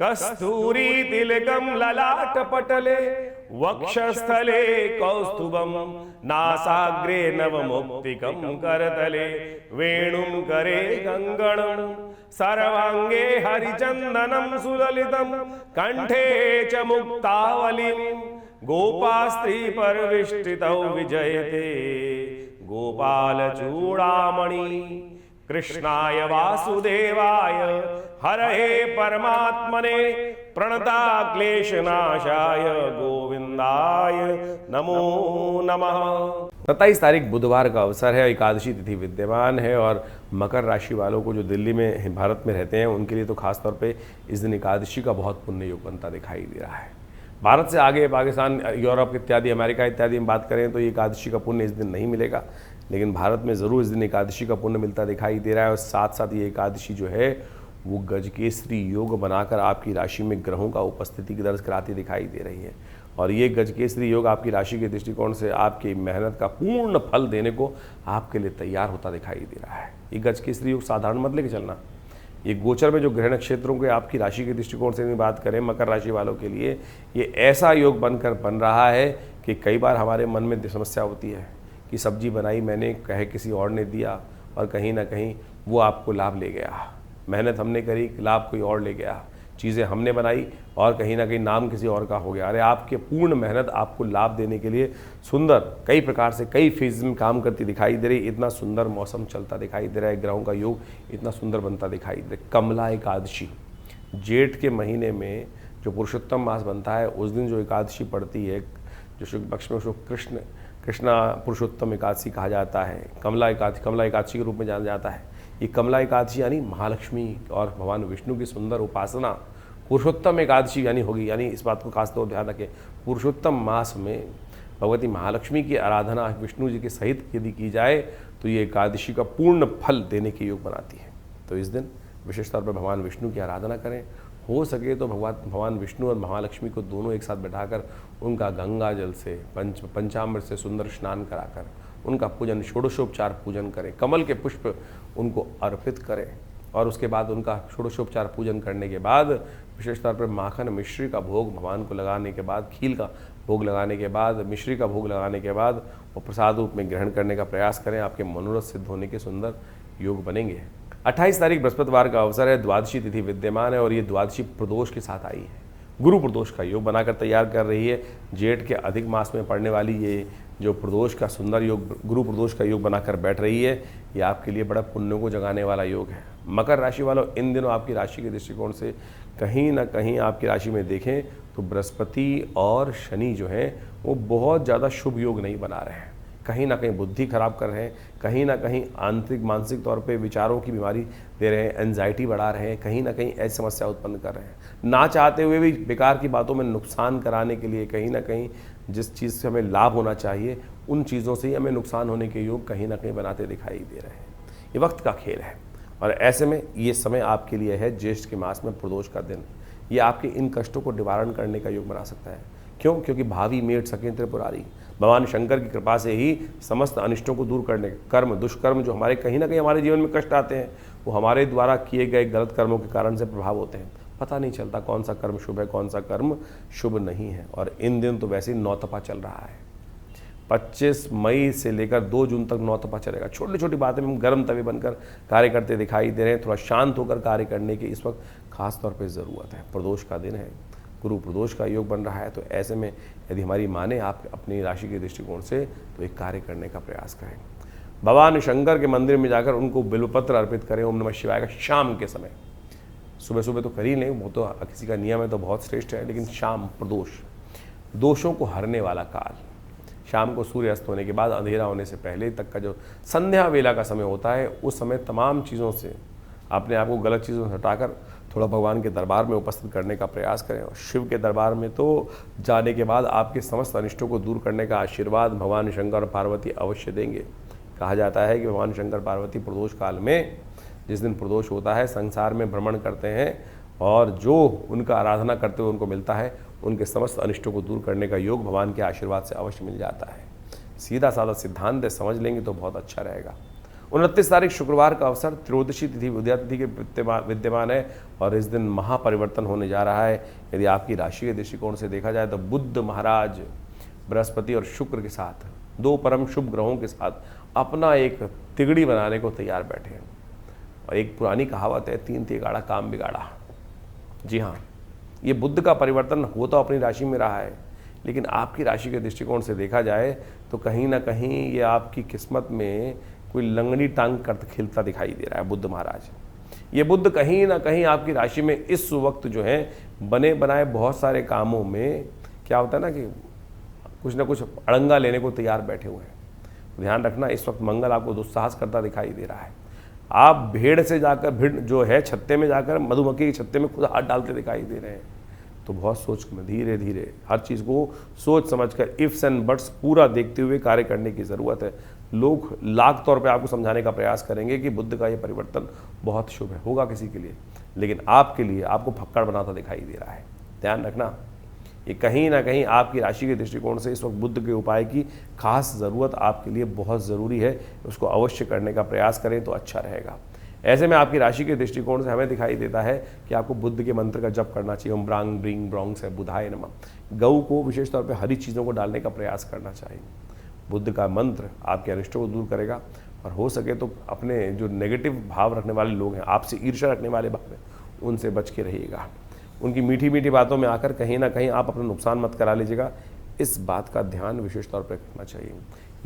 कस्तूरी तिलकम ललाटपटले वक्षस्थले कौस्तुभम नासाग्रे नवमुक्तिकं करतले वेणुं करे गंगणं सर्वांगे हरिचंदनं सुललितं कंठे च मुक्तावलिं गोपास्त्री परविष्टितौ विजयते गोपाल चूड़ामणि कृष्णाय वासुदेवाय हरहे परमात्मने प्रणता क्लेशनाशाय गोविंदाय नमो नमः। 27 तारीख बुधवार का अवसर है, एकादशी तिथि विद्यमान है और मकर राशि वालों को जो दिल्ली में भारत में रहते हैं उनके लिए तो खास तौर पे इस दिन एकादशी का बहुत पुण्य योग बनता दिखाई दे रहा है। भारत से आगे पाकिस्तान, यूरोप इत्यादि, अमेरिका इत्यादि में बात करें तो ये एकादशी का पुण्य इस दिन नहीं मिलेगा, लेकिन भारत में ज़रूर इस दिन एकादशी का पुण्य मिलता दिखाई दे रहा है। और साथ साथ ये एकादशी जो है वो गजकेसरी योग बनाकर आपकी राशि में ग्रहों का उपस्थिति की दर्ज कराती दिखाई दे रही है। और ये गजकेसरी योग आपकी राशि के दृष्टिकोण से आपकी मेहनत का पूर्ण फल देने को आपके लिए तैयार होता दिखाई दे रहा है। ये गजकेसरी योग साधारण मत लेके चलना। ये गोचर में जो ग्रह नक्षत्रों के आपकी राशि के दृष्टिकोण से बात करें मकर राशि वालों के लिए, ये ऐसा योग बनकर बन रहा है कि कई बार हमारे मन में समस्या होती है कि सब्जी बनाई मैंने, कहे किसी और ने दिया और कहीं ना कहीं वो आपको लाभ ले गया। मेहनत हमने करी, लाभ कोई और ले गया। चीज़ें हमने बनाई और कहीं ना कहीं नाम किसी और का हो गया। अरे आपके पूर्ण मेहनत आपको लाभ देने के लिए सुंदर कई प्रकार से कई फेज में काम करती दिखाई दे रही। इतना सुंदर मौसम चलता दिखाई दे रहा है, ग्रहों का योग इतना सुंदर बनता दिखाई दे रहा है। कमला एकादशी, जेठ के महीने में जो पुरुषोत्तम मास बनता है उस दिन जो एकादशी पड़ती है, जो शुक्ल पक्ष में उसको कृष्णा पुरुषोत्तम एकादशी कहा जाता है। कमला एकादशी के रूप में जाना जाता है। ये कमला एकादशी यानी महालक्ष्मी और भगवान विष्णु की सुंदर उपासना पुरुषोत्तम एकादशी यानी होगी। यानी इस बात को खासतौर पर ध्यान रखें, पुरुषोत्तम मास में भगवती महालक्ष्मी की आराधना विष्णु जी के सहित यदि की जाए तो ये एकादशी का पूर्ण फल देने के योग बनाती है। तो इस दिन विशेष तौर पर भगवान विष्णु की आराधना करें। हो सके तो भगवान विष्णु और महालक्ष्मी को दोनों एक साथ बैठाकर उनका गंगा जल से पंचामृत से सुंदर स्नान कराकर उनका पूजन, षोडशोपचार पूजन करें। कमल के पुष्प उनको अर्पित करें और उसके बाद उनका षोडशोपचार पूजन करने के बाद विशेष तौर पर माखन मिश्री का भोग भगवान को लगाने के बाद, खील का भोग लगाने के बाद, मिश्री का भोग लगाने के बाद वो प्रसाद रूप में ग्रहण करने का प्रयास करें। आपके मनोरथ सिद्ध होने के सुंदर योग बनेंगे। 28 तारीख बृहस्पतिवार का अवसर है, द्वादशी तिथि विद्यमान है और ये द्वादशी प्रदोष के साथ आई है। गुरु प्रदोष का योग बनाकर तैयार कर रही है। जेठ के अधिक मास में पड़ने वाली ये जो प्रदोष का सुंदर योग, गुरु प्रदोष का योग बनाकर बैठ रही है, ये आपके लिए बड़ा पुण्यों को जगाने वाला योग है। मकर राशि वालों, इन दिनों आपकी राशि के दृष्टिकोण से कहीं ना कहीं आपकी राशि में देखें तो बृहस्पति और शनि जो हैं वो बहुत ज़्यादा शुभ योग नहीं बना रहे हैं। कहीं ना कहीं बुद्धि खराब कर रहे हैं, कहीं ना कहीं आंतरिक मानसिक तौर पे विचारों की बीमारी दे रहे हैं, एंजाइटी बढ़ा रहे हैं, कहीं ना कहीं ऐसी समस्या उत्पन्न कर रहे हैं। ना चाहते हुए भी बेकार की बातों में नुकसान कराने के लिए कहीं ना कहीं जिस चीज़ से हमें लाभ होना चाहिए उन चीज़ों से ही हमें नुकसान होने के योग कहीं ना कहीं बनाते दिखाई दे रहे हैं। ये वक्त का खेल है और ऐसे में ये समय आपके लिए है ज्येष्ठ के मास में प्रदोष का दिन। ये आपके इन कष्टों को निवारण करने का योग बना सकता है। क्यों? क्योंकि भावी मेट सकें त्रिपुरारी, भगवान शंकर की कृपा से ही समस्त अनिष्टों को दूर करने, कर्म दुष्कर्म जो हमारे कहीं ना कहीं हमारे जीवन में कष्ट आते हैं वो हमारे द्वारा किए गए गलत कर्मों के कारण से प्रभाव होते हैं। पता नहीं चलता कौन सा कर्म शुभ है, कौन सा कर्म शुभ नहीं है। और इन दिन तो वैसे ही नौतपा चल रहा है। 25 मई से लेकर 2 जून तक नौतपा चलेगा। छोटी छोटी बातें में हम गर्म तवे बनकर कार्य करते दिखाई दे रहे हैं। थोड़ा शांत होकर कार्य करने की इस वक्त खास तौर पर ज़रूरत है। प्रदोष का दिन है, गुरु प्रदोष का योग बन रहा है। तो ऐसे में यदि हमारी माने आप अपनी राशि के दृष्टिकोण से तो एक कार्य करने का प्रयास करें। भगवान शंकर के मंदिर में जाकर उनको बिल्वपत्र अर्पित करें ओम नमः शिवाय का शाम के समय। सुबह सुबह तो कर ही नहीं, वो तो किसी का नियम है तो बहुत श्रेष्ठ है, लेकिन शाम प्रदोष, दोषों को हरने वाला काल, शाम को सूर्य अस्त होने के बाद अंधेरा होने से पहले तक का जो संध्या वेला का समय होता है उस समय तमाम चीज़ों से अपने आप को, गलत चीज़ों से हटाकर थोड़ा भगवान के दरबार में उपस्थित करने का प्रयास करें। और शिव के दरबार में तो जाने के बाद आपके समस्त अनिष्टों को दूर करने का आशीर्वाद भगवान शंकर और पार्वती अवश्य देंगे। कहा जाता है कि भगवान शंकर पार्वती प्रदोष काल में, जिस दिन प्रदोष होता है, संसार में भ्रमण करते हैं और जो उनका आराधना करते हुए उनको मिलता है उनके समस्त अनिष्टों को दूर करने का योग भगवान के आशीर्वाद से अवश्य मिल जाता है। सीधा साधा सिद्धांत समझ लेंगे तो बहुत अच्छा रहेगा। 29 तारीख शुक्रवार का अवसर, त्रयोदशी तिथि उदया तिथि के विद्यमान है और इस दिन महापरिवर्तन होने जा रहा है। यदि आपकी राशि के दृष्टिकोण से देखा जाए तो बुध महाराज बृहस्पति और शुक्र के साथ, दो परम शुभ ग्रहों के साथ अपना एक तिगड़ी बनाने को तैयार बैठे हैं। और एक पुरानी कहावत है, 3 तिगाड़ा काम बिगाड़ा। जी हाँ, ये बुध का परिवर्तन हो तो अपनी राशि में रहा है, लेकिन आपकी राशि के दृष्टिकोण से देखा जाए तो कहीं ना कहीं ये आपकी किस्मत में कोई लंगड़ी टांग कर खिलता दिखाई दे रहा है बुध महाराज। ये बुध कहीं ना कहीं आपकी राशि में इस वक्त जो है बने बनाए बहुत सारे कामों में क्या होता है ना कि कुछ ना कुछ अड़ंगा लेने को तैयार बैठे हुए हैं। ध्यान रखना, इस वक्त मंगल आपको दुस्साहस करता दिखाई दे रहा है। आप भेड़ से जाकर, भीड़ जो है छत्ते में जाकर मधुमक्खी के छत्ते में खुद हाथ डालते दिखाई दे रहे हैं। तो बहुत सोच में, धीरे धीरे हर चीज़ को सोच समझकर इफ्स एंड बट्स पूरा देखते हुए कार्य करने की ज़रूरत है। लोग लाख तौर पे आपको समझाने का प्रयास करेंगे कि बुध का ये परिवर्तन बहुत शुभ है, होगा किसी के लिए, लेकिन आपके लिए आपको फक्कड़ बनाता दिखाई दे रहा है। ध्यान रखना, ये कहीं ना कहीं आपकी राशि के दृष्टिकोण से इस वक्त बुध के उपाय की खास ज़रूरत आपके लिए बहुत ज़रूरी है। उसको अवश्य करने का प्रयास करें तो अच्छा रहेगा। ऐसे में आपकी राशि के दृष्टिकोण से हमें दिखाई देता है कि आपको बुध के मंत्र का जप करना चाहिए। ओम ब्रांग ब्रिंग ब्रोंग से बुधाय नमः। गऊ को विशेष तौर पर हरी चीज़ों को डालने का प्रयास करना चाहिए। बुध का मंत्र आपके अनिष्टों को दूर करेगा और हो सके तो अपने जो नेगेटिव भाव रखने वाले लोग हैं, आपसे ईर्ष्या रखने वाले भाव हैं, उनसे बच के रहिएगा। उनकी मीठी मीठी बातों में आकर कहीं ना कहीं आप अपना नुकसान मत करा लीजिएगा। इस बात का ध्यान विशेष तौर पर रखना चाहिए।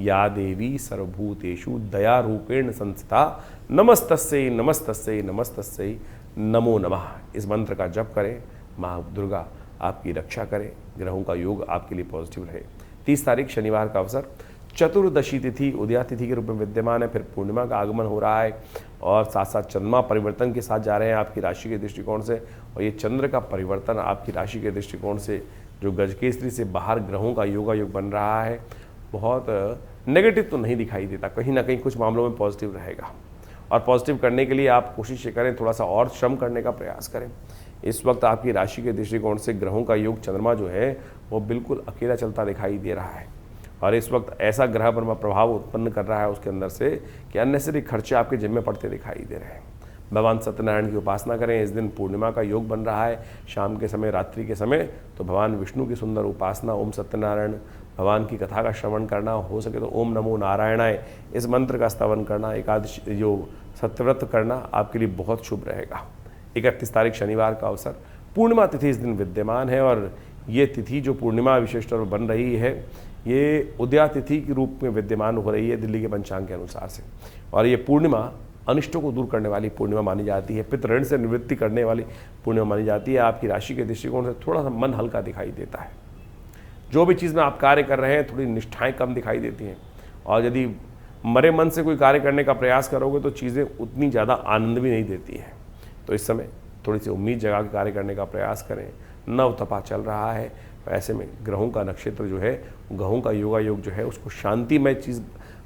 या देवी सर्वभूतेषु दया रूपेण संस्थिता नमस्तस्यै नमस्तस्यै नमस्तस्यै नमो नमः। इस मंत्र का जप करें, माँ दुर्गा आपकी रक्षा करें, ग्रहों का योग आपके लिए पॉजिटिव रहे। 30 तारीख शनिवार का अवसर, चतुर्दशी तिथि उदया तिथि के रूप में विद्यमान है। फिर पूर्णिमा का आगमन हो रहा है और साथ साथ चंद्रमा परिवर्तन के साथ जा रहे हैं आपकी राशि के दृष्टिकोण से। और ये चंद्र का परिवर्तन आपकी राशि के दृष्टिकोण से जो गजकेसरी से बाहर ग्रहों का योगायोग बन रहा है, बहुत नेगेटिव तो नहीं दिखाई देता, कहीं ना कहीं कुछ मामलों में पॉजिटिव रहेगा। और पॉजिटिव करने के लिए आप कोशिश करें, थोड़ा सा और श्रम करने का प्रयास करें। इस वक्त आपकी राशि के दृष्टिकोण से ग्रहों का योग, चंद्रमा जो है वो बिल्कुल अकेला चलता दिखाई दे रहा है और इस वक्त ऐसा ग्रह पर प्रभाव उत्पन्न कर रहा है उसके अंदर से कि अननेसेसरी खर्चे आपके जिम्मे पड़ते दिखाई दे रहे हैं। भगवान सत्यनारायण की उपासना करें। इस दिन पूर्णिमा का योग बन रहा है, शाम के समय, रात्रि के समय, तो भगवान विष्णु की सुंदर उपासना, ओम सत्यनारायण भगवान की कथा का श्रवण करना, हो सके तो ओम नमो नारायणाय इस मंत्र का स्तवन करना, एकादशी जो सत्यव्रत करना आपके लिए बहुत शुभ रहेगा। 31 तारीख शनिवार का अवसर, पूर्णिमा तिथि इस दिन विद्यमान है और ये तिथि जो पूर्णिमा विशेष तौर पर बन रही है, ये उदया तिथि के रूप में विद्यमान हो रही है दिल्ली के पंचांग के अनुसार से। और ये पूर्णिमा अनिष्टों को दूर करने वाली पूर्णिमा मानी जाती है, पितृऋण से निवृत्ति करने वाली पूर्णिमा मानी जाती है। आपकी राशि के दृष्टिकोण से थोड़ा सा मन हल्का दिखाई देता है। जो भी चीज़ में आप कार्य कर रहे हैं, थोड़ी निष्ठाएं कम दिखाई देती हैं और यदि मरे मन से कोई कार्य करने का प्रयास करोगे तो चीज़ें उतनी ज़्यादा आनंद भी नहीं देती हैं। तो इस समय थोड़ी सी उम्मीद जगा के कार्य करने का प्रयास करें। नव तपा चल रहा है, ऐसे में ग्रहों का नक्षत्र जो है, ग्रहों का योगा योग जो है, उसको शांतिमय चीज़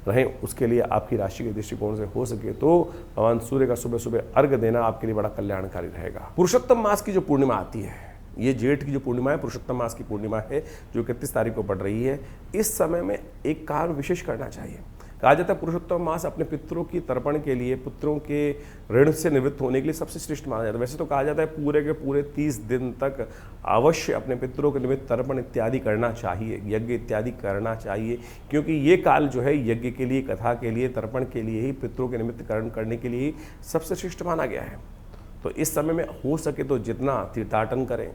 रहें, उसके लिए आपकी राशि के दृष्टिकोण से हो सके तो भगवान सूर्य का सुबह सुबह अर्घ्य देना आपके लिए बड़ा कल्याणकारी रहेगा। पुरुषोत्तम मास की जो पूर्णिमा आती है, ये जेठ की जो पूर्णिमा है, पुरुषोत्तम मास की पूर्णिमा है जो 31 तारीख को पड़ रही है। इस समय में एक कार्य विशेष करना चाहिए। कहा जाता है पुरुषोत्तम मास अपने पितरों की तर्पण के लिए, पुत्रों के ऋण से निवृत्त होने के लिए सबसे श्रेष्ठ माना जाता है। वैसे तो कहा जाता है पूरे के पूरे 30 दिन तक अवश्य अपने पितरों के निमित्त तर्पण इत्यादि करना चाहिए, यज्ञ इत्यादि करना चाहिए, क्योंकि ये काल जो है यज्ञ के लिए, कथा के लिए, तर्पण के लिए ही, पितरों के निमित्त कर्म करने के लिए सबसे श्रेष्ठ माना गया है। तो इस समय में हो सके तो जितना तीर्थाटन करें,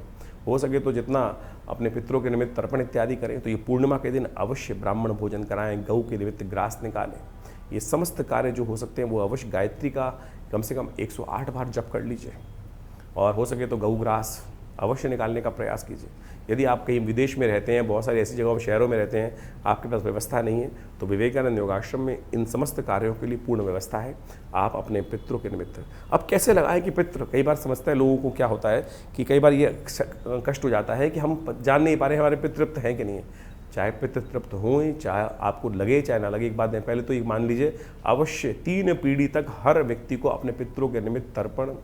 हो सके तो जितना अपने पितरों के निमित्त तर्पण इत्यादि करें। तो ये पूर्णिमा के दिन अवश्य ब्राह्मण भोजन कराएं, गऊ के निमित्त ग्रास निकालें। ये समस्त कार्य जो हो सकते हैं वो अवश्य गायत्री का कम से कम 108 बार जप कर लीजिए और हो सके तो गऊ ग्रास अवश्य निकालने का प्रयास कीजिए। यदि आप कहीं विदेश में रहते हैं, बहुत सारी ऐसी जगहों में, शहरों में रहते हैं, आपके पास व्यवस्था नहीं है, तो विवेकानंद योगाश्रम में इन समस्त कार्यों के लिए पूर्ण व्यवस्था है। आप अपने पितरों के निमित्त अब कैसे लगाएं कि पितृ, कई बार समझता है लोगों को क्या होता है कि कई बार ये कष्ट हो जाता है कि हम जान नहीं पा रहे हमारे पितृ तृप्त हैं कि नहीं है। चाहे पितृ तृप्त हों, चाहे आपको लगे चाहे ना लगे, एक बात नहीं, पहले तो ये मान लीजिए अवश्य 3 पीढ़ी तक हर व्यक्ति को अपने पितरों के निमित्त तर्पण,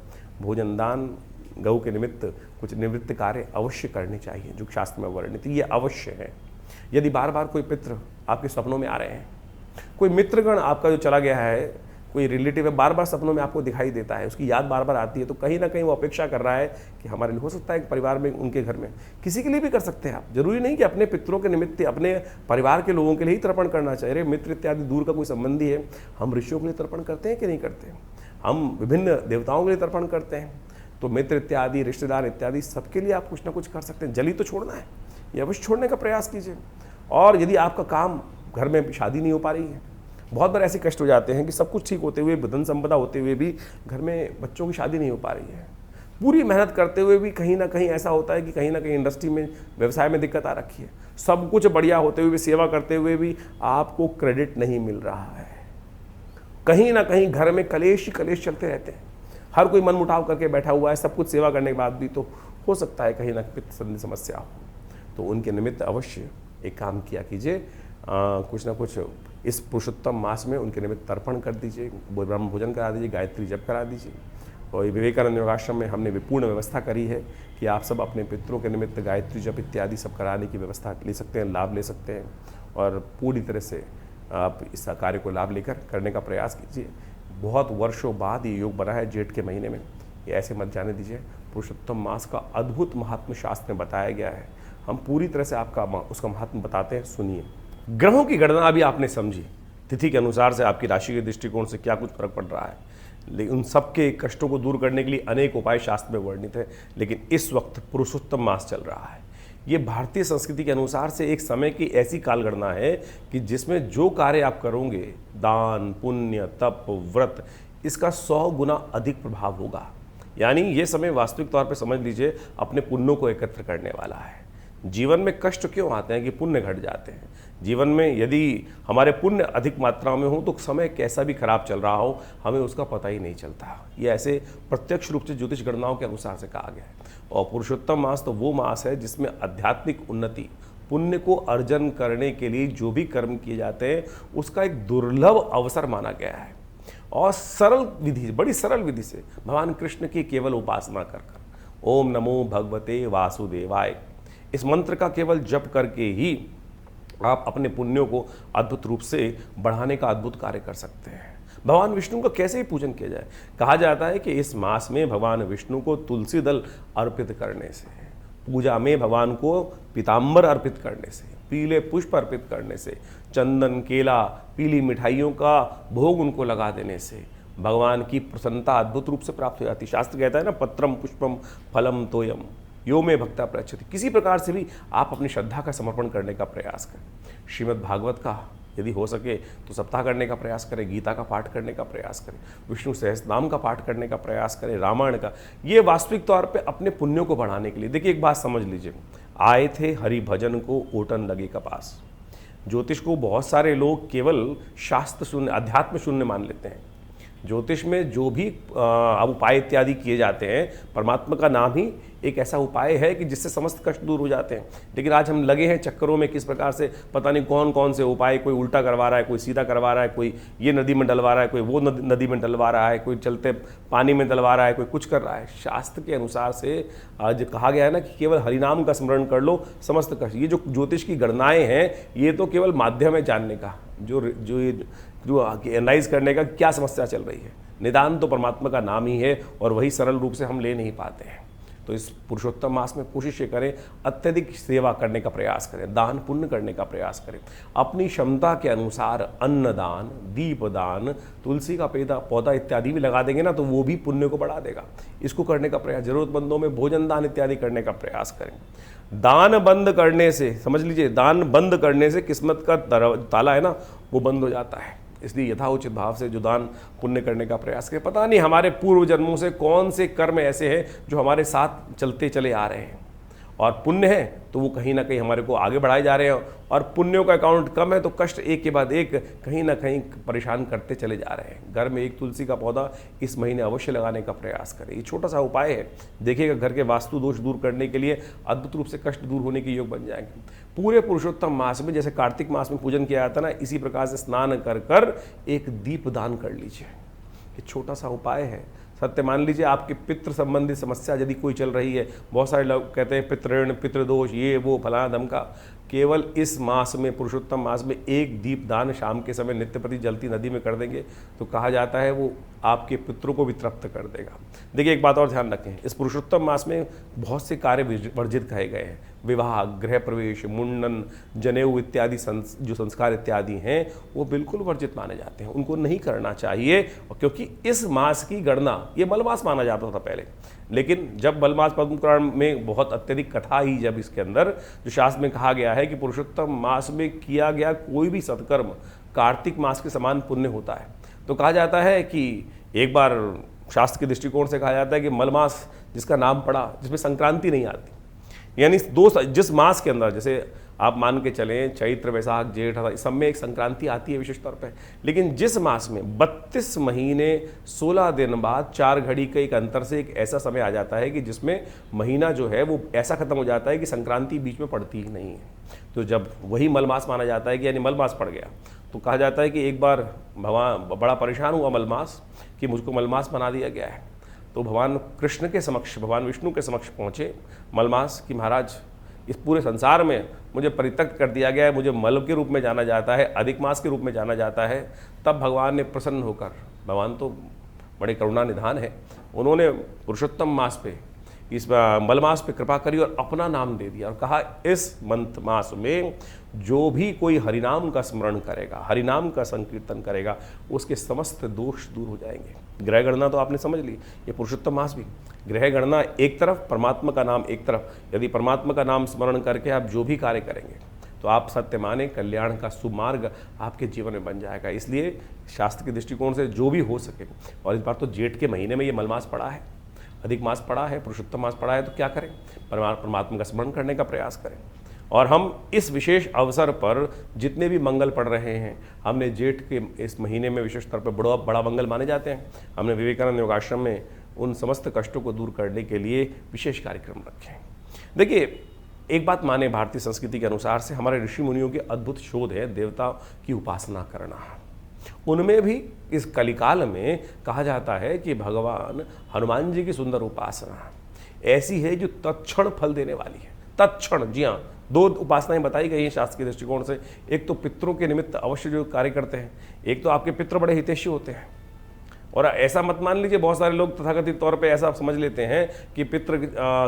भोजन दान, गऊ के निमित्त कुछ निवृत्त कार्य अवश्य करने चाहिए जो शास्त्र में वर्णित, ये अवश्य है। यदि बार बार कोई पितृ आपके सपनों में आ रहे हैं, कोई मित्रगण आपका जो चला गया है, कोई रिलेटिव है, बार बार सपनों में आपको दिखाई देता है, उसकी याद बार बार आती है, तो कहीं ना कहीं वो अपेक्षा कर रहा है कि हमारे लिए हो सकता है कि परिवार में, उनके घर में, किसी के लिए भी कर सकते हैं आप। जरूरी नहीं कि अपने पितरों के निमित्त अपने परिवार के लोगों के लिए ही तर्पण करना चाहिए। मित्र इत्यादि दूर का कोई संबंधी है, हम ऋषियों के लिए तर्पण करते हैं कि नहीं करते? हम विभिन्न देवताओं के लिए तर्पण करते हैं। तो मित्र इत्यादि, रिश्तेदार इत्यादि, सबके लिए आप कुछ ना कुछ कर सकते हैं। जली तो छोड़ना है, ये अवश्य छोड़ने का प्रयास कीजिए। और यदि आपका काम, घर में शादी नहीं हो पा रही है, बहुत बार ऐसे कष्ट हो जाते हैं कि सब कुछ ठीक होते हुए, धन संपदा होते हुए भी घर में बच्चों की शादी नहीं हो पा रही है। पूरी मेहनत करते हुए भी कहीं ना कहीं ऐसा होता है कि कहीं ना कहीं इंडस्ट्री में, व्यवसाय में दिक्कत आ रखी है। सब कुछ बढ़िया होते हुए भी, सेवा करते हुए भी आपको क्रेडिट नहीं मिल रहा है। कहीं ना कहीं घर में कलेश ही कलेश चलते रहते हैं। हर कोई मनमुटाव करके बैठा हुआ है, सब कुछ सेवा करने के बाद भी। तो हो सकता है कहीं ना पित्त संबंधी समस्या हो, तो उनके निमित्त अवश्य एक काम किया कीजिए, कुछ ना कुछ इस पुरुषोत्तम मास में उनके निमित्त तर्पण कर दीजिए, ब्रह्म भोजन करा दीजिए, गायत्री जप करा दीजिए। और विवेकानंद योगाश्रम में हमने विपूर्ण व्यवस्था करी है कि आप सब अपने पितरों के निमित्त गायत्री जप इत्यादि सब कराने की व्यवस्था ले सकते हैं, लाभ ले सकते हैं। और पूरी तरह से आप इस कार्य को लाभ लेकर करने का प्रयास कीजिए। बहुत वर्षों बाद ये योग बना है जेठ के महीने में, ये ऐसे मत जाने दीजिए। पुरुषोत्तम मास का अद्भुत महात्म्य शास्त्र में बताया गया है। हम पूरी तरह से आपका उसका महात्म्य बताते हैं, सुनिए। ग्रहों की गणना अभी आपने समझी, तिथि के अनुसार से आपकी राशि के दृष्टिकोण से क्या कुछ फर्क पड़ रहा है, लेकिन उन सबके कष्टों को दूर करने के लिए अनेक उपाय शास्त्र में वर्णित है। लेकिन इस वक्त पुरुषोत्तम मास चल रहा है। ये भारतीय संस्कृति के अनुसार से एक समय की ऐसी कालगणना है कि जिसमें जो कार्य आप करोगे, दान, पुण्य, तप, व्रत, इसका 100 गुना अधिक प्रभाव होगा। यानी ये समय वास्तविक तौर पर समझ लीजिए अपने पुण्यों को एकत्र करने वाला है। जीवन में कष्ट क्यों आते हैं कि पुण्य घट जाते हैं। जीवन में यदि हमारे पुण्य अधिक मात्रा में हो तो समय कैसा भी खराब चल रहा हो, हमें उसका पता ही नहीं चलता। ये ऐसे प्रत्यक्ष रूप से ज्योतिष गणनाओं के अनुसार से कहा गया है। और पुरुषोत्तम मास तो वो मास है जिसमें आध्यात्मिक उन्नति, पुण्य को अर्जन करने के लिए जो भी कर्म किए जाते हैं उसका एक दुर्लभ अवसर माना गया है। और सरल विधि, बड़ी सरल विधि से भगवान कृष्ण की केवल उपासना कर ओम नमो भगवते वासुदेवाय, इस मंत्र का केवल जप करके ही आप अपने पुण्यों को अद्भुत रूप से बढ़ाने का अद्भुत कार्य कर सकते हैं। भगवान विष्णु का कैसे ही पूजन किया जाए, कहा जाता है कि इस मास में भगवान विष्णु को तुलसी दल अर्पित करने से, पूजा में भगवान को पीताम्बर अर्पित करने से, पीले पुष्प अर्पित करने से, चंदन, केला, पीली मिठाइयों का भोग उनको लगा देने से भगवान की प्रसन्नता अद्भुत रूप से प्राप्त हो जाती। शास्त्र कहता है ना, पत्रम पुष्पम फलम तोयम यो में भक्ता प्रयच्छति। किसी प्रकार से भी आप अपनी श्रद्धा का समर्पण करने का प्रयास करें। श्रीमद् भागवत का यदि हो सके तो सप्ताह करने का प्रयास करें, गीता का पाठ करने का प्रयास करें, विष्णु सहस्त्रनाम का पाठ करने का प्रयास करें, रामायण का। ये वास्तविक तौर पे अपने पुण्यों को बढ़ाने के लिए। देखिए एक बात समझ लीजिए, आए थे हरि भजन को ओटन लगे कपास। ज्योतिष को बहुत सारे लोग केवल शास्त्र शून्य, अध्यात्म शून्य मान लेते हैं। ज्योतिष में जो भी उपाय इत्यादि किए जाते हैं, परमात्मा का नाम ही एक ऐसा उपाय है कि जिससे समस्त कष्ट दूर हो जाते हैं। लेकिन आज हम लगे हैं चक्करों में, किस प्रकार से पता नहीं कौन कौन से उपाय, कोई उल्टा करवा रहा है, कोई सीधा करवा रहा है, कोई ये नदी में डलवा रहा है, कोई वो नदी में डलवा रहा है, कोई चलते पानी में डलवा रहा है, कोई कुछ कर रहा है। शास्त्र के अनुसार से आज कहा गया है ना कि केवल हरिनाम का स्मरण कर लो, समस्त कष्ट। ये जो ज्योतिष की गणनाएं हैं, ये तो केवल माध्यम है जानने का, जो एनालाइज करने का क्या समस्या चल रही है। निदान तो परमात्मा का नाम ही है और वही सरल रूप से हम ले नहीं पाते हैं। तो इस पुरुषोत्तम मास में कोशिश ये करें, अत्यधिक सेवा करने का प्रयास करें, दान पुण्य करने का प्रयास करें। अपनी क्षमता के अनुसार अन्नदान, दीपदान, तुलसी का पौधा इत्यादि भी लगा देंगे ना तो वो भी पुण्य को बढ़ा देगा। इसको करने का प्रयास, जरूरतमंदों में भोजन दान इत्यादि करने का प्रयास करें। दान बंद करने से, समझ लीजिए, दान बंद करने से किस्मत का ताला है ना वो बंद हो जाता है। इसलिए यथाउचित भाव से जो दान पुण्य करने का प्रयास करें। पता नहीं हमारे पूर्व जन्मों से कौन से कर्म ऐसे हैं जो हमारे साथ चलते चले आ रहे हैं, और पुण्य है तो वो कहीं ना कहीं हमारे को आगे बढ़ाए जा रहे हैं, और पुण्यों का अकाउंट कम है तो कष्ट एक के बाद एक कहीं ना कहीं परेशान करते चले जा रहे हैं। घर में एक तुलसी का पौधा इस महीने अवश्य लगाने का प्रयास करें। ये छोटा सा उपाय है, देखिएगा घर के वास्तु दोष दूर करने के लिए अद्भुत रूप से कष्ट दूर होने के योग बन जाएंगे। पूरे पुरुषोत्तम मास में, जैसे कार्तिक मास में पूजन किया जाता है ना, इसी प्रकार से स्नान कर कर एक दीप दान कर लीजिए। ये छोटा सा उपाय है। सत्य मान लीजिए आपके पितृ संबंधी समस्या यदि कोई चल रही है, बहुत सारे लोग कहते हैं पितृण, पितृदोष, ये वो फलाना धमका, केवल इस मास में, पुरुषोत्तम मास में, एक दीपदान शाम के समय नित्य प्रति जलती नदी में कर देंगे तो कहा जाता है वो आपके पितरों को भी तृप्त कर देगा। देखिए एक बात और ध्यान रखें, इस पुरुषोत्तम मास में बहुत से कार्य वर्जित कहे गए हैं। विवाह, गृह प्रवेश, मुंडन, जनेऊ इत्यादि जो संस्कार इत्यादि हैं वो बिल्कुल वर्जित माने जाते हैं, उनको नहीं करना चाहिए। क्योंकि इस मास की गणना, ये मलमास माना जाता था पहले, लेकिन जब मलमास पद्म पुराण में बहुत अत्यधिक कथा ही, जब इसके अंदर जो शास्त्र में कहा गया है कि पुरुषोत्तम मास में किया गया कोई भी सत्कर्म कार्तिक मास के समान पुण्य होता है, तो कहा जाता है कि एक बार शास्त्र के दृष्टिकोण से कहा जाता है कि मलमास जिसका नाम पड़ा, जिसमें संक्रांति नहीं आती, यानी जिस मास के अंदर, जैसे आप मान के चलें चैत्र, वैशाख, जेठ, इस सब में एक संक्रांति आती है विशेष तौर पे, लेकिन जिस मास में 32 महीने 16 दिन बाद 4 घड़ी के एक अंतर से एक ऐसा समय आ जाता है कि जिसमें महीना जो है वो ऐसा खत्म हो जाता है कि संक्रांति बीच में पड़ती ही नहीं है, तो जब वही मलमास माना जाता है कि यानी मलमास पड़ गया, तो कहा जाता है कि एक बार भगवान बड़ा परेशान हुआ मलमास कि मुझको मलमास बना दिया गया है, तो भगवान कृष्ण के समक्ष, भगवान विष्णु के समक्ष पहुँचे मलमास कि महाराज इस पूरे संसार में मुझे परित्यक्त कर दिया गया है, मुझे मल के रूप में जाना जाता है, अधिक मास के रूप में जाना जाता है। तब भगवान ने प्रसन्न होकर, भगवान तो बड़े करुणा निधान है, उन्होंने पुरुषोत्तम मास पे, इस मलमास पे कृपा करी और अपना नाम दे दिया और कहा इस मंथ मास में जो भी कोई हरिनाम का स्मरण करेगा, हरिनाम का संकीर्तन करेगा, उसके समस्त दोष दूर हो जाएंगे। ग्रह गणना तो आपने समझ ली, ये पुरुषोत्तम मास भी ग्रह गणना एक तरफ, परमात्मा का नाम एक तरफ। यदि परमात्मा का नाम स्मरण करके आप जो भी कार्य करेंगे तो आप सत्य माने कल्याण का सुमार्ग आपके जीवन में बन जाएगा। इसलिए शास्त्र के दृष्टिकोण से जो भी हो सके, और इस बार तो जेठ के महीने में ये मलमास पड़ा है, अधिक मास पड़ा है, पुरुषोत्तम मास पड़ा है, तो क्या करें, परमात्मा का स्मरण करने का प्रयास करें। और हम इस विशेष अवसर पर जितने भी मंगल पढ़ रहे हैं, हमने जेठ के इस महीने में विशेष तौर पर बड़ा मंगल माने जाते हैं, हमने विवेकानंद योगाश्रम में उन समस्त कष्टों को दूर करने के लिए विशेष कार्यक्रम रखे हैं। देखिए एक बात माने, भारतीय संस्कृति के अनुसार से हमारे ऋषि मुनियों के अद्भुत शोध है देवता की उपासना करना। उनमें भी इस कलिकाल में कहा जाता है कि भगवान हनुमान जी की सुंदर उपासना ऐसी है जो तत्क्षण फल देने वाली है। तत्क्षण, जी हाँ, 2 उपासनाएं बताई गई हैं शास्त्र के दृष्टिकोण से। एक तो पितरों के निमित्त अवश्य जो कार्य करते हैं, एक तो आपके पितृ बड़े हितैषी होते हैं। और ऐसा मत मान लीजिए, बहुत सारे लोग तथाकथित तौर पे ऐसा समझ लेते हैं कि पितृ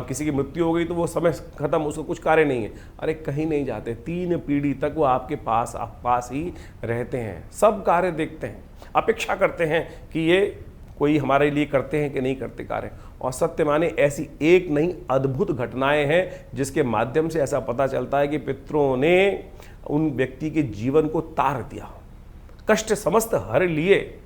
किसी की मृत्यु हो गई तो वो समय खत्म, उसको कुछ कार्य नहीं है। अरे कहीं नहीं जाते, 3 पीढ़ी तक वो आपके पास ही रहते हैं, सब कार्य देखते हैं, अपेक्षा करते हैं कि ये कोई हमारे लिए करते हैं कि नहीं करते कार्य। और सत्य माने ऐसी एक नहीं अद्भुत घटनाएं हैं जिसके माध्यम से ऐसा पता चलता है कि पितरों ने उन व्यक्ति के जीवन को तार दिया, कष्ट समस्त हर लिए।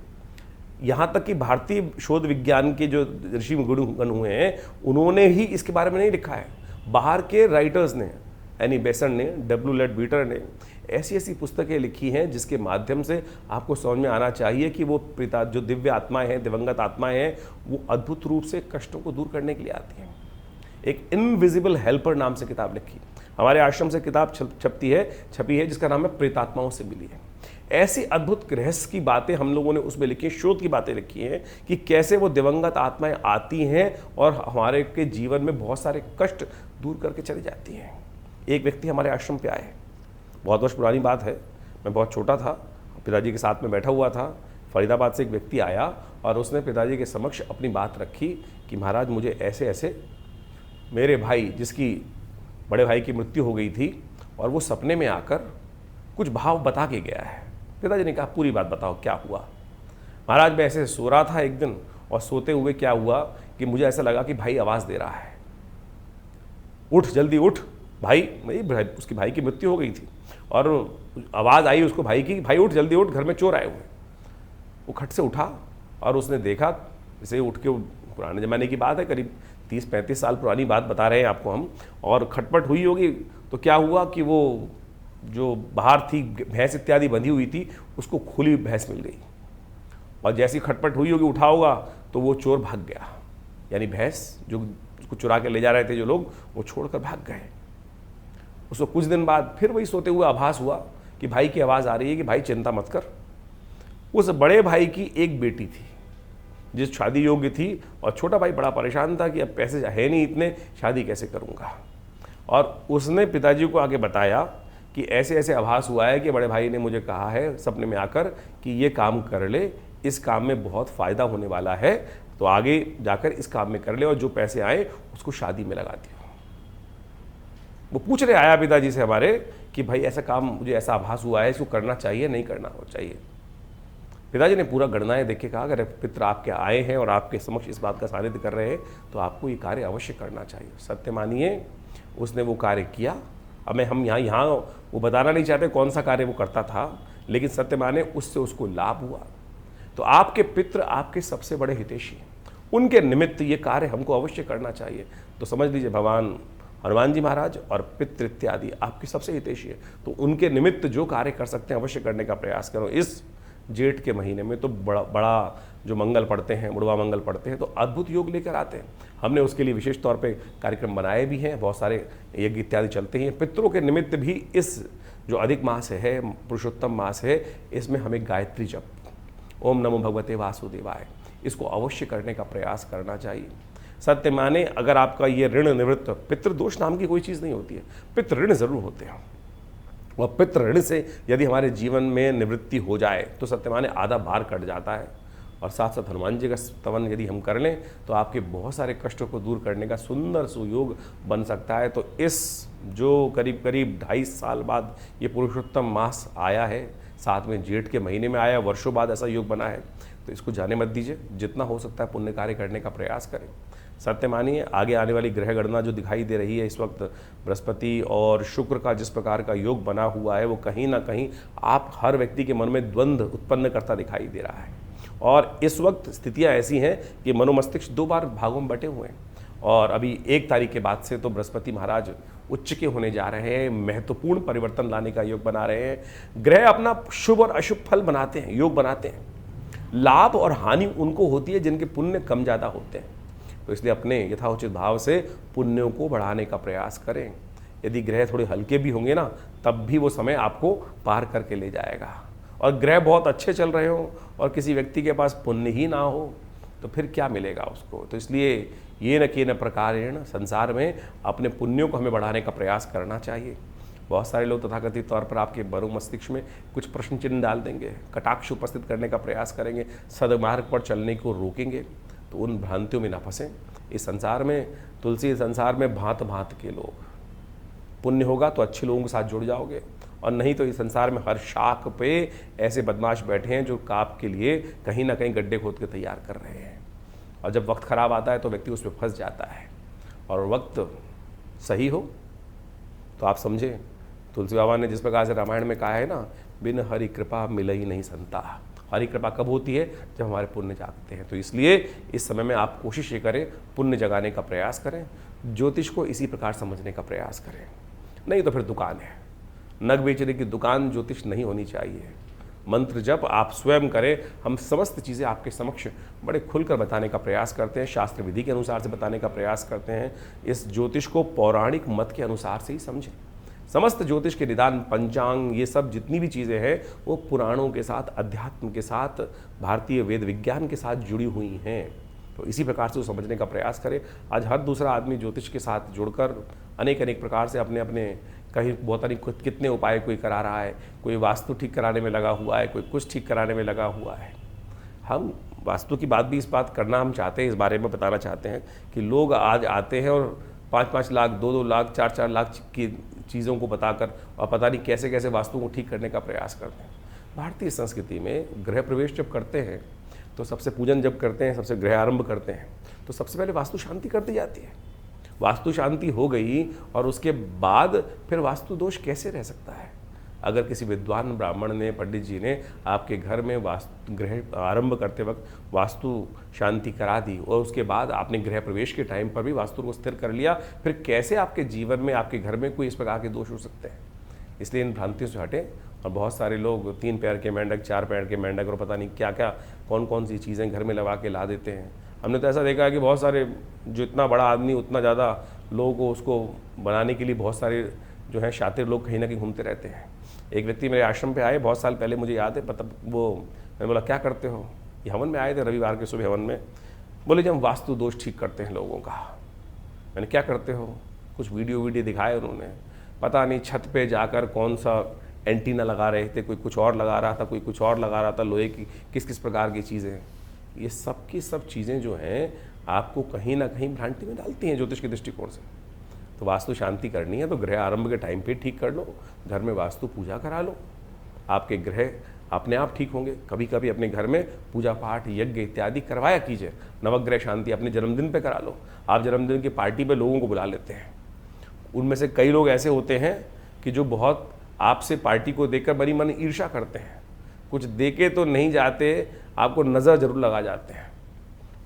यहाँ तक कि भारतीय शोध विज्ञान के जो ऋषि गण हुए हैं उन्होंने ही इसके बारे में नहीं लिखा है, बाहर के राइटर्स ने, एनी बेसन ने, डब्ल्यू लेड बीटर ने ऐसी ऐसी पुस्तकें लिखी हैं जिसके माध्यम से आपको समझ में आना चाहिए कि वो पिता जो दिव्य आत्माएं हैं, दिवंगत आत्माएं हैं, वो अद्भुत रूप से कष्टों को दूर करने के लिए आती हैं। एक इनविजिबल हेल्पर नाम से किताब लिखी, हमारे आश्रम से किताब छपी है जिसका नाम है प्रेतात्माओं से मिली है। ऐसी अद्भुत रहस्य की बातें हम लोगों ने उसमें लिखी, शोध की बातें लिखी हैं कि कैसे वो दिवंगत आत्माएं आती हैं और हमारे के जीवन में बहुत सारे कष्ट दूर करके चली जाती हैं। एक व्यक्ति हमारे आश्रम पे आए, बहुत वर्ष पुरानी बात है, मैं बहुत छोटा था, पिताजी के साथ में बैठा हुआ था। फरीदाबाद से एक व्यक्ति आया और उसने पिताजी के समक्ष अपनी बात रखी कि महाराज मुझे ऐसे ऐसे मेरे भाई, जिसकी बड़े भाई की मृत्यु हो गई थी, और वो सपने में आकर कुछ भाव बता के गया है। पिताजी ने कहा पूरी बात बताओ क्या हुआ। महाराज मैं ऐसे सो रहा था एक दिन, और सोते हुए क्या हुआ कि मुझे ऐसा लगा कि भाई आवाज़ दे रहा है, उठ जल्दी उठ भाई। उसकी भाई की मृत्यु हो गई थी और आवाज़ आई उसको भाई की, भाई उठ जल्दी उठ, घर में चोर आए हुए। वो खट से उठा और उसने देखा, इसे उठ के, पुराने ज़माने की बात है, करीब 30-35 साल पुरानी बात बता रहे हैं आपको हम, और खटपट हुई होगी। तो क्या हुआ कि वो जो बाहर थी भैंस इत्यादि बंधी हुई थी, उसको खुली भैंस मिल गई, और जैसी खटपट हुई होगी, उठा होगा, तो वो चोर भाग गया। यानी भैंस जो उसको चुरा के ले जा रहे थे जो लोग, वो छोड़कर भाग गए। उसको कुछ दिन बाद फिर वही सोते हुए आभास हुआ कि भाई की आवाज़ आ रही है कि भाई चिंता मत कर। उस बड़े भाई की एक बेटी थी जिस शादी योग्य थी, और छोटा भाई बड़ा परेशान था कि अब पैसे है नहीं इतने, शादी कैसे करूँगा। और उसने पिताजी को आके बताया कि ऐसे ऐसे आभास हुआ है कि बड़े भाई ने मुझे कहा है सपने में आकर कि ये काम कर ले, इस काम में बहुत फ़ायदा होने वाला है, तो आगे जाकर इस काम में कर ले और जो पैसे आए उसको शादी में लगा दियो। वो पूछ रहे आया पिताजी से हमारे कि भाई ऐसा काम, मुझे ऐसा आभास हुआ है, इसको करना चाहिए नहीं करना चाहिए। पिताजी ने पूरा गणनाएं देख के कहा अगर पितर आपके आए हैं और आपके समक्ष इस बात का सानिध्य कर रहे हैं तो आपको ये कार्य अवश्य करना चाहिए। सत्य मानिए उसने वो कार्य किया। अब मैं हम यहाँ वो बताना नहीं चाहते कौन सा कार्य वो करता था, लेकिन सत्य माने उससे उसको लाभ हुआ। तो आपके पितृ आपके सबसे बड़े हितैषी हैं, उनके निमित्त ये कार्य हमको अवश्य करना चाहिए। तो समझ लीजिए भगवान हनुमान जी महाराज और पितृ इत्यादि आपके सबसे हितैषी है, तो उनके निमित्त जो कार्य कर सकते हैं अवश्य करने का प्रयास करो। इस जेठ के महीने में तो बड़ा जो मंगल पढ़ते हैं, बुढ़वा मंगल पढ़ते हैं, तो अद्भुत योग लेकर आते हैं। हमने उसके लिए विशेष तौर पे कार्यक्रम बनाए भी हैं, बहुत सारे यज्ञ इत्यादि चलते हैं। पितरों के निमित्त भी इस जो अधिक मास है, पुरुषोत्तम मास है, इसमें हमें गायत्री जप, ओम नमो भगवते वासुदेवाय, इसको अवश्य करने का प्रयास करना चाहिए। सत्य माने अगर आपका ये ऋण निवृत्त, पितृदोष नाम की कोई चीज़ नहीं होती है, पितृ ऋण जरूर होते हैं, और पितृ ऋण से यदि हमारे जीवन में निवृत्ति हो जाए तो सत्य माने आधा भार कट जाता है। और साथ साथ हनुमान जी का स्तवन यदि हम कर लें तो आपके बहुत सारे कष्टों को दूर करने का सुंदर सुयोग बन सकता है। तो इस जो करीब करीब 2.5 साल बाद ये पुरुषोत्तम मास आया है, साथ में जेठ के महीने में आया, वर्षों बाद ऐसा योग बना है, तो इसको जाने मत दीजिए। जितना हो सकता है पुण्य कार्य करने का प्रयास करें। सत्य मानिए आगे आने वाली ग्रह गणना जो दिखाई दे रही है इस वक्त, बृहस्पति और शुक्र का जिस प्रकार का योग बना हुआ है, वो कहीं ना कहीं आप हर व्यक्ति के मन में द्वंद्व उत्पन्न करता दिखाई दे रहा है। और इस वक्त स्थितियां ऐसी हैं कि मनोमस्तिष्क 2 बार भागों में बटे हुए हैं, और अभी 1 तारीख के बाद से तो बृहस्पति महाराज उच्च के होने जा रहे हैं, महत्वपूर्ण परिवर्तन लाने का योग बना रहे हैं। ग्रह अपना शुभ और अशुभ फल बनाते हैं, योग बनाते हैं। लाभ और हानि उनको होती है जिनके पुण्य कम ज़्यादा होते हैं। तो इसलिए अपने यथाउचित भाव से पुण्यों को बढ़ाने का प्रयास करें। यदि ग्रह थोड़े हल्के भी होंगे ना, तब भी वो समय आपको पार करके ले जाएगा। और ग्रह बहुत अच्छे चल रहे हो और किसी व्यक्ति के पास पुण्य ही ना हो तो फिर क्या मिलेगा उसको। तो इसलिए ये न कि न प्रकारेण संसार में अपने पुण्यों को हमें बढ़ाने का प्रयास करना चाहिए। बहुत सारे लोग तथाकथित तौर पर आपके बरु मस्तिष्क में कुछ प्रश्न चिन्ह डाल देंगे, कटाक्ष उपस्थित करने का प्रयास करेंगे, सदमार्ग पर चलने को रोकेंगे, तो उन भ्रांतियों में ना फंसें। इस संसार में, तुलसी संसार में भांत भांत के लोग, पुण्य होगा तो अच्छे लोगों के साथ जुड़ जाओगे, और नहीं तो इस संसार में हर शाख पे ऐसे बदमाश बैठे हैं जो काप के लिए कहीं ना कहीं गड्ढे खोद के तैयार कर रहे हैं। और जब वक्त खराब आता है तो व्यक्ति उस पर फंस जाता है। और वक्त सही हो तो आप समझें, तुलसी बाबा ने जिस प्रकार से रामायण में कहा है ना, बिन हरि कृपा मिल ही नहीं संता। हरि कृपा कब होती है? जब हमारे पुण्य जागते हैं। तो इसलिए इस समय में आप कोशिश ये करें, पुण्य जगाने का प्रयास करें, ज्योतिष को इसी प्रकार समझने का प्रयास करें। नहीं तो फिर दुकान है, नग बेचने की दुकान ज्योतिष नहीं होनी चाहिए। मंत्र जप आप स्वयं करें, हम समस्त चीज़ें आपके समक्ष बड़े खुलकर बताने का प्रयास करते हैं, शास्त्र विधि के अनुसार से बताने का प्रयास करते हैं। इस ज्योतिष को पौराणिक मत के अनुसार से ही समझें। समस्त ज्योतिष के निदान, पंचांग, ये सब जितनी भी चीज़ें हैं वो पुराणों के साथ, अध्यात्म के साथ, भारतीय वेद विज्ञान के साथ जुड़ी हुई हैं। तो इसी प्रकार से वो समझने का प्रयास करें। आज हर दूसरा आदमी ज्योतिष के साथ जुड़कर अनेक अनेक प्रकार से अपने अपने कहीं बहुत अनेक कितने उपाय कोई करा रहा है। कोई वास्तु ठीक कराने में लगा हुआ है, कोई कुछ ठीक कराने में लगा हुआ है। हम वास्तु की बात भी इस बात करना हम चाहते हैं, इस बारे में बताना चाहते हैं कि लोग आज आते हैं और 5-5 लाख, 2-2 लाख, 4-4 लाख की चीज़ों को बताकर और पता नहीं कैसे कैसे वास्तु को ठीक करने का प्रयास करते हैं। भारतीय संस्कृति में गृह प्रवेश जब करते हैं तो सबसे पूजन जब करते हैं, सबसे गृह आरंभ करते हैं, तो सबसे पहले वास्तु शांति कर दी जाती है। वास्तु शांति हो गई और उसके बाद फिर वास्तु दोष कैसे रह सकता है? अगर किसी विद्वान ब्राह्मण ने, पंडित जी ने आपके घर में वास्तु गृह आरंभ करते वक्त वास्तु शांति करा दी और उसके बाद आपने गृह प्रवेश के टाइम पर भी वास्तु को स्थिर कर लिया, फिर कैसे आपके जीवन में, आपके घर में कोई इस प्रकार के दोष हो सकते हैं? इसलिए इन भ्रांतियों से हटें। और बहुत सारे लोग 3 पैर के मेंढक, 4 पैर के मेंढक और पता नहीं क्या क्या कौन कौन सी चीज़ें घर में लगा के ला देते हैं। हमने तो ऐसा देखा है कि बहुत सारे, जो इतना बड़ा आदमी उतना ज़्यादा लोगों को उसको बनाने के लिए बहुत सारे जो हैं शातिर लोग कहीं ना कहीं घूमते रहते हैं। एक व्यक्ति मेरे आश्रम पे आए बहुत साल पहले, मुझे याद है, मतलब वो, मैंने बोला क्या करते हो? ये हवन में आए थे, रविवार के सुबह हवन में। बोले जी हम वास्तु दोष ठीक करते हैं लोगों का। मैंने क्या करते हो? कुछ वीडियो दिखाए उन्होंने। पता नहीं छत पे जाकर कौन सा एंटीना लगा रहे थे, कोई कुछ और लगा रहा था, कोई कुछ और लगा रहा था, लोहे की किस किस प्रकार की चीज़ें हैं। ये सब की सब चीज़ें जो हैं आपको कहीं ना कहीं भ्रांति में डालती हैं ज्योतिष के दृष्टिकोण से। तो वास्तु शांति करनी है तो गृह आरंभ के टाइम पे ठीक कर लो, घर में वास्तु पूजा करा लो, आपके ग्रह अपने आप ठीक होंगे। कभी कभी अपने घर में पूजा पाठ यज्ञ इत्यादि करवाया कीजिए। नवग्रह शांति अपने जन्मदिन पे करा लो। आप जन्मदिन की पार्टी पे लोगों को बुला लेते हैं, उनमें से कई लोग ऐसे होते हैं कि जो बहुत आपसे पार्टी को देखकर बड़ी मन ईर्ष्या करते हैं, कुछ देके तो नहीं जाते, आपको नज़र जरूर लगा जाते हैं।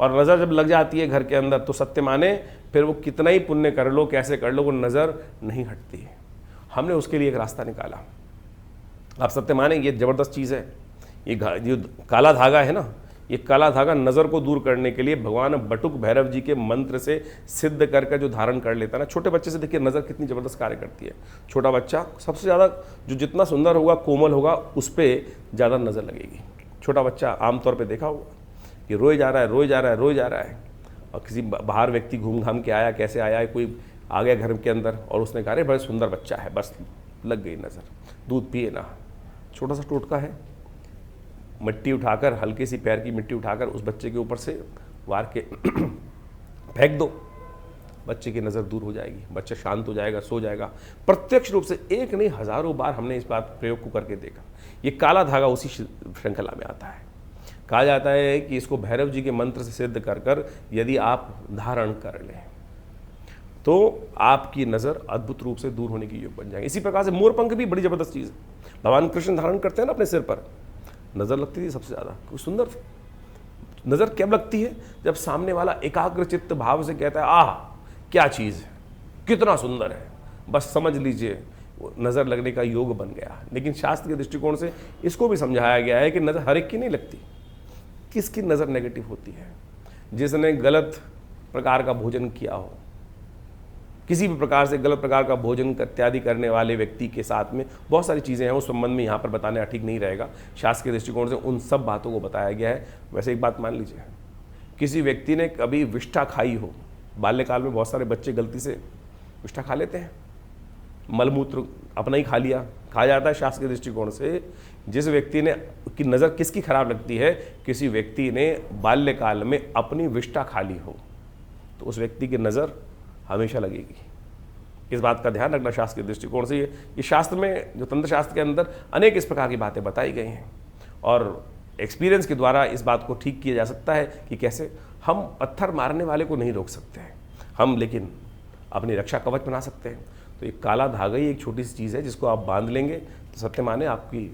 और नज़र जब लग जाती है घर के अंदर तो सत्य माने फिर वो कितना ही पुण्य कर लो, कैसे कर लो, वो नज़र नहीं हटती है। हमने उसके लिए एक रास्ता निकाला। आप सत्य माने ये ज़बरदस्त चीज़ है। ये जो काला धागा है ना, ये काला धागा नज़र को दूर करने के लिए भगवान बटुक भैरव जी के मंत्र से सिद्ध करके जो धारण कर लेता है ना, छोटे बच्चे से देखिए नज़र कितनी ज़बरदस्त कार्य करती है। छोटा बच्चा सबसे ज़्यादा जो जितना सुंदर होगा, कोमल होगा, उस पर ज़्यादा नज़र लगेगी। छोटा बच्चा आमतौर पर देखा होगा कि रोए जा रहा है, रोए जा रहा है, रोए जा रहा है, और किसी बाहर व्यक्ति घूम घाम के आया, कैसे आया है, कोई आ गया घर के अंदर और उसने कहा अरे बड़ा सुंदर बच्चा है, बस लग गई नज़र, दूध पिए ना। छोटा सा टोटका है, मिट्टी उठाकर, हल्की सी पैर की मिट्टी उठाकर उस बच्चे के ऊपर से वार के फेंक दो, बच्चे की नज़र दूर हो जाएगी, बच्चा शांत हो जाएगा, सो जाएगा। प्रत्यक्ष रूप से एक नहीं हज़ारों बार हमने इस बात प्रयोग को करके देखा। ये काला धागा उसी श्रृंखला में आता है। कहा जाता है कि इसको भैरव जी के मंत्र से सिद्ध कर कर यदि आप धारण कर लें तो आपकी नज़र अद्भुत रूप से दूर होने की योग बन जाएगी। इसी प्रकार से मोरपंख भी बड़ी ज़बरदस्त चीज़ है। भगवान कृष्ण धारण करते हैं ना अपने सिर पर, नज़र लगती थी सबसे ज़्यादा, कुछ सुंदर नज़र कब लगती है? जब सामने वाला एकाग्र चित्त भाव से कहता है आह क्या चीज़ है, कितना सुंदर है, बस समझ लीजिए नज़र लगने का योग बन गया। लेकिन शास्त्र के दृष्टिकोण से इसको भी समझाया गया है कि नज़र हर एक की नहीं लगती। किसकी नज़र नेगेटिव होती है? जिसने गलत प्रकार का भोजन किया हो, किसी भी प्रकार से गलत प्रकार का भोजन इत्यादि करने वाले व्यक्ति के साथ में बहुत सारी चीज़ें हैं, उस संबंध में यहाँ पर बताना ठीक नहीं रहेगा। शास्त्र के दृष्टिकोण से उन सब बातों को बताया गया है। वैसे एक बात मान लीजिए, किसी व्यक्ति ने कभी विष्ठा खाई हो, बाल्यकाल में बहुत सारे बच्चे गलती से विष्ठा खा लेते हैं, मलमूत्र अपना ही खा लिया। कहा जाता है शास्त्र के दृष्टिकोण से जिस व्यक्ति ने की नज़र किसकी खराब लगती है, किसी व्यक्ति ने बाल्यकाल में अपनी विष्ठा खा ली हो तो उस व्यक्ति की नज़र हमेशा लगेगी। इस बात का ध्यान रखना शास्त्र के दृष्टिकोण से। ये शास्त्र में जो तंत्र शास्त्र के अंदर अनेक इस प्रकार की बातें बताई गई हैं और एक्सपीरियंस के द्वारा इस बात को ठीक किया जा सकता है कि कैसे हम पत्थर मारने वाले को नहीं रोक सकते हैं हम, लेकिन अपनी रक्षा कवच बना सकते हैं। तो एक काला धागा ही एक छोटी सी चीज़ है जिसको आप बांध लेंगे तो सत्य माने आपकी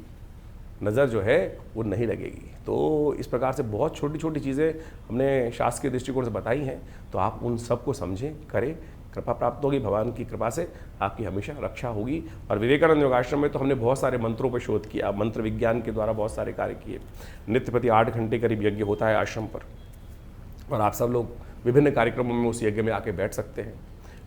नज़र जो है वो नहीं लगेगी। तो इस प्रकार से बहुत छोटी छोटी चीज़ें हमने शास्त्र के दृष्टिकोण से बताई हैं, तो आप उन सबको समझें, करें, कृपा प्राप्त होगी। भगवान की कृपा से आपकी हमेशा रक्षा होगी। और विवेकानंद योगाश्रम में तो हमने बहुत सारे मंत्रों पर शोध किया, मंत्र विज्ञान के द्वारा बहुत सारे कार्य किए। नित्य प्रति 8 घंटे करीब यज्ञ होता है आश्रम पर, और आप सब लोग विभिन्न कार्यक्रमों में उस यज्ञ में आके बैठ सकते हैं।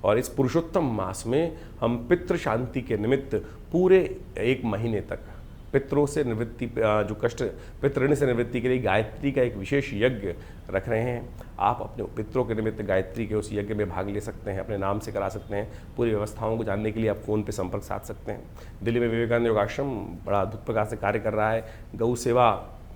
और इस पुरुषोत्तम मास में हम पितृ शांति के निमित्त पूरे 1 महीने तक पितरों से निवृत्ति, जो कष्ट पितृण से निवृत्ति के लिए गायत्री का एक विशेष यज्ञ रख रहे हैं। आप अपने पितरों के निमित्त गायत्री के उस यज्ञ में भाग ले सकते हैं, अपने नाम से करा सकते हैं। पूरी व्यवस्थाओं को जानने के लिए आप फ़ोन पे संपर्क साध सकते हैं। दिल्ली में विवेकानंद योगाश्रम बड़ा अद्भुत प्रकार से कार्य कर रहा है। गौ सेवा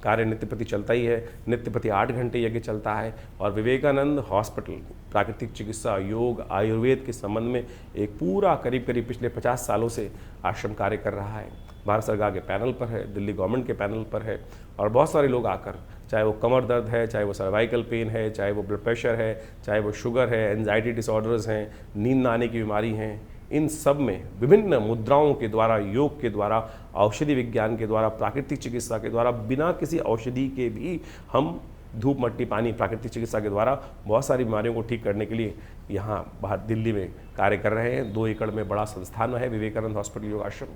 कार्य नित्य प्रति चलता ही है, नित्य प्रति 8 घंटे यज्ञ चलता है। और विवेकानंद हॉस्पिटल प्राकृतिक चिकित्सा, योग, आयुर्वेद के संबंध में एक पूरा करीब पिछले 50 सालों से आश्रम कार्य कर रहा है। भारत सरकार के पैनल पर है, दिल्ली गवर्नमेंट के पैनल पर है, और बहुत सारे लोग आकर, चाहे वो कमर दर्द है, चाहे वो सर्वाइकल पेन है, चाहे वो ब्लड प्रेशर है, चाहे वो शुगर है, एंजाइटी डिसऑर्डर्स हैं, नींद न आने की बीमारी हैं, इन सब में विभिन्न मुद्राओं के द्वारा, योग के द्वारा, औषधि विज्ञान के द्वारा, प्राकृतिक चिकित्सा के द्वारा, बिना किसी औषधि के भी हम धूप मट्टी पानी प्राकृतिक चिकित्सा के द्वारा बहुत सारी बीमारियों को ठीक करने के लिए यहाँ बाहर दिल्ली में कार्य कर रहे हैं। 2 एकड़ में बड़ा संस्थान है विवेकानंद हॉस्पिटल योगाश्रम,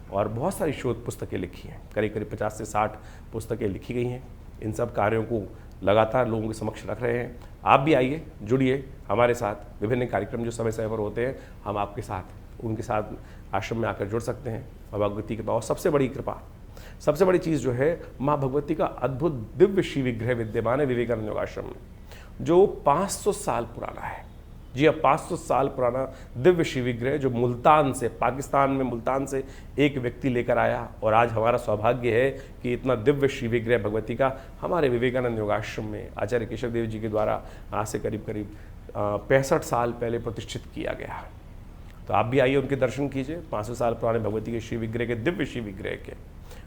और बहुत सारी शोध पुस्तकें लिखी हैं, करीब 50 से 60 पुस्तकें लिखी गई हैं। इन सब कार्यों को लगातार लोगों के समक्ष रख रहे हैं। आप भी आइए, जुड़िए हमारे साथ। विभिन्न कार्यक्रम जो समय समय पर होते हैं, हम आपके साथ उनके साथ आश्रम में आकर जुड़ सकते हैं। भगवती की कृपा, और सबसे बड़ी कृपा, सबसे बड़ी चीज़ जो है, माँ भगवती का अद्भुत दिव्य श्री विग्रह विद्यमान है विवेकानंद योगाश्रम में, जो 500 साल पुराना है। जी अब 500 साल पुराना दिव्य शिव विग्रह जो मुल्तान से, पाकिस्तान में मुल्तान से एक व्यक्ति लेकर आया, और आज हमारा सौभाग्य है कि इतना दिव्य शिव विग्रह भगवती का हमारे विवेकानंद योगाश्रम में आचार्य केशव देव जी के द्वारा आज से करीब करीब 65 साल पहले प्रतिष्ठित किया गया। तो आप भी आइए, उनके दर्शन कीजिए 500 साल पुराने भगवती के शिव विग्रह के, दिव्य शिव विग्रह के।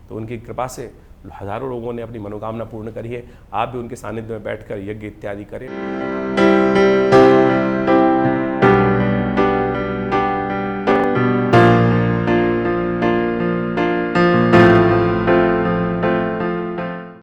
तो उनकी कृपा से हजारों लोगों ने अपनी मनोकामना पूर्ण करी है। आप भी उनके सानिध्य में बैठकर यज्ञ इत्यादि करें।